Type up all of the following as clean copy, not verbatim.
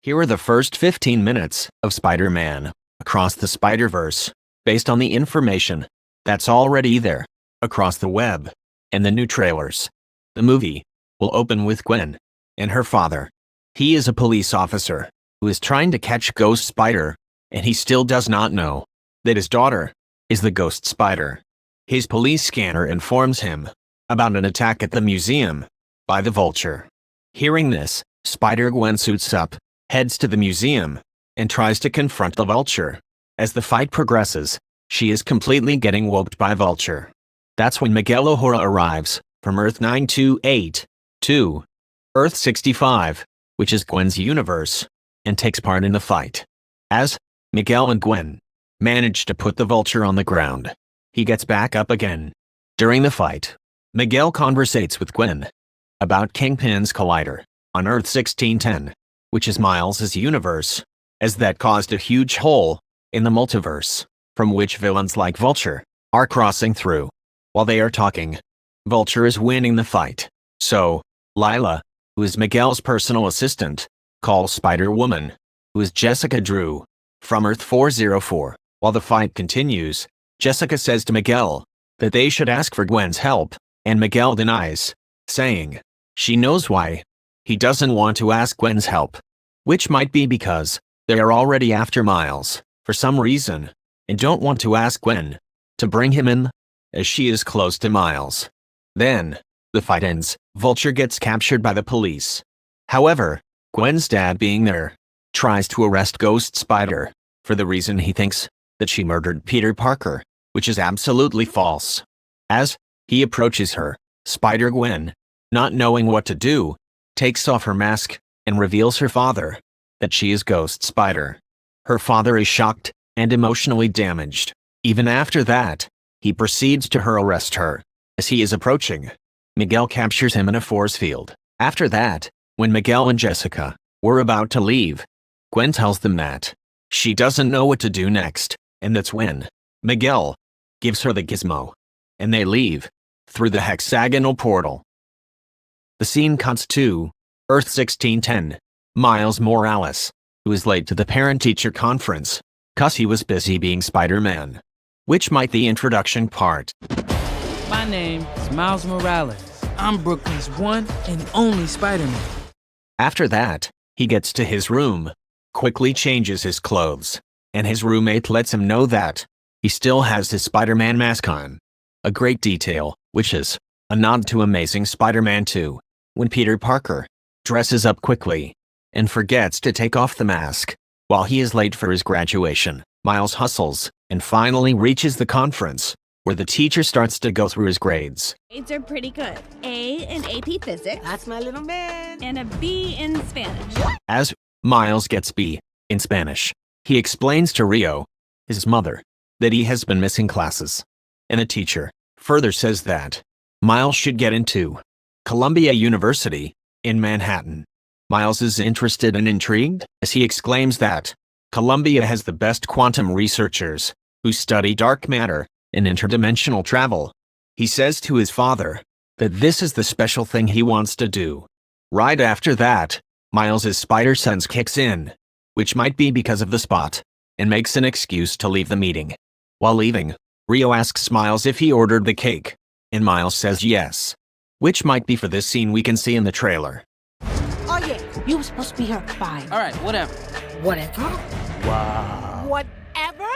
Here are the first 15 minutes of Spider-Man Across the Spider-Verse, based on the information that's already there across the web and the new trailers. The movie will open with Gwen and her father. He is a police officer who is trying to catch Ghost Spider, and he still does not know that his daughter is the Ghost Spider. His police scanner informs him about an attack at the museum by the Vulture. Hearing this, Spider-Gwen suits up, heads to the museum, and tries to confront the Vulture. As the fight progresses, she is completely getting whooped by Vulture. That's when Miguel O'Hara arrives from Earth 928 to Earth 65, which is Gwen's universe, and takes part in the fight. As Miguel and Gwen manage to put the Vulture on the ground, he gets back up again. During the fight, Miguel conversates with Gwen about Kingpin's collider on Earth 1610, which is Miles' universe, as that caused a huge hole in the multiverse, from which villains like Vulture are crossing through. While they are talking, Vulture is winning the fight. So, Lila, who is Miguel's personal assistant, calls Spider-Woman, who is Jessica Drew, from Earth 404. While the fight continues, Jessica says to Miguel that they should ask for Gwen's help, and Miguel denies, saying she knows why he doesn't want to ask Gwen's help, which might be because they are already after Miles for some reason and don't want to ask Gwen to bring him in, as she is close to Miles. Then, the fight ends. Vulture gets captured by the police. However, Gwen's dad, being there, tries to arrest Ghost Spider for the reason he thinks that she murdered Peter Parker, which is absolutely false. As he approaches her, Spider-Gwen, not knowing what to do, takes off her mask and reveals her father, that she is Ghost Spider. Her father is shocked and emotionally damaged. Even after that, he proceeds to arrest her. As he is approaching, Miguel captures him in a force field. After that, when Miguel and Jessica were about to leave, Gwen tells them that she doesn't know what to do next, and that's when Miguel gives her the gizmo, and they leave through the hexagonal portal. The scene cuts to Earth 1610. Miles Morales, who is late to the parent-teacher conference, 'cause he was busy being Spider-Man, which might the introduction part. My name is Miles Morales. I'm Brooklyn's one and only Spider-Man. After that, he gets to his room, quickly changes his clothes, and his roommate lets him know that he still has his Spider-Man mask on. A great detail, which is a nod to Amazing Spider-Man 2, when Peter Parker dresses up quickly and forgets to take off the mask. While he is late for his graduation, Miles hustles and finally reaches the conference, where the teacher starts to go through his grades. Grades are pretty good. A in AP Physics. That's my little man. And a B in Spanish. As Miles gets B in Spanish, he explains to Rio, his mother, that he has been missing classes. And the teacher further says that Miles should get into Columbia University in Manhattan. Miles is interested and intrigued, as he exclaims that Columbia has the best quantum researchers who study dark matter and interdimensional travel. He says to his father that this is the special thing he wants to do. Right after that, Miles' spider sense kicks in, which might be because of the spot, and makes an excuse to leave the meeting. While leaving, Rio asks Miles if he ordered the cake, and Miles says yes, which might be for this scene we can see in the trailer. Oh yeah, you were supposed to be here at 5. All right, whatever. Whatever? Wow. Whatever?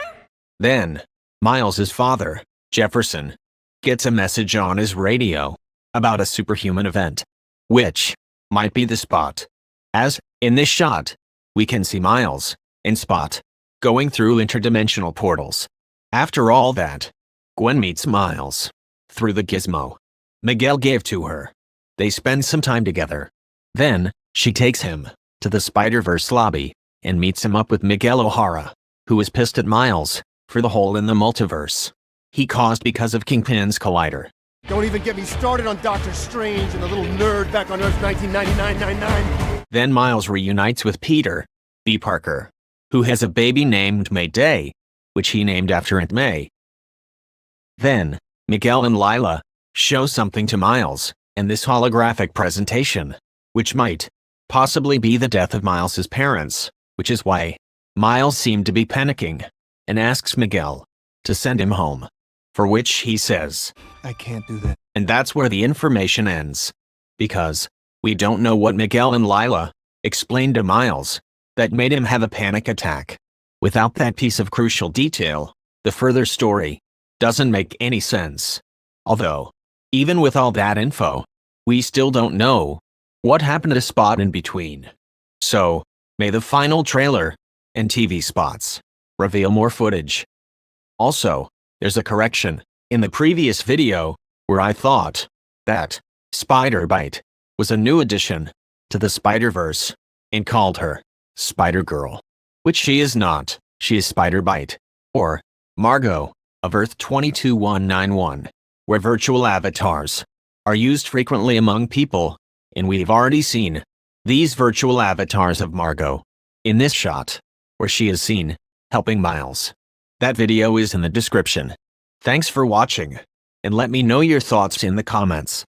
Then, Miles' father, Jefferson, gets a message on his radio about a superhuman event, which might be the Spot. As, in this shot, we can see Miles and Spot going through interdimensional portals. After all that, Gwen meets Miles through the gizmo Miguel gave to her. They spend some time together. Then, she takes him to the Spider-Verse lobby and meets him up with Miguel O'Hara, who is pissed at Miles for the hole in the multiverse he caused because of Kingpin's collider. Don't even get me started on Doctor Strange and the little nerd back on Earth 1999-99. Then Miles reunites with Peter B. Parker, who has a baby named May Day, which he named after Aunt May. Then, Miguel and Lila show something to Miles, and this holographic presentation, which might possibly be the death of Miles's parents, which is why Miles seemed to be panicking and asks Miguel to send him home, for which he says, I can't do that. and that's where the information ends, because we don't know what Miguel and Lila explained to Miles that made him have a panic attack. Without that piece of crucial detail, the further story doesn't make any sense. Although, even with all that info, we still don't know what happened to Spot in between. So, may the final trailer and TV spots reveal more footage. Also, there's a correction in the previous video where I thought that Spider-Byte was a new addition to the Spider-Verse and called her Spider-Girl, which she is not. She is Spider-Byte, or Margot, of Earth 22191, where virtual avatars are used frequently among people, and we've already seen these virtual avatars of Margot in this shot, where she is seen helping Miles. That video is in the description. Thanks for watching, and let me know your thoughts in the comments.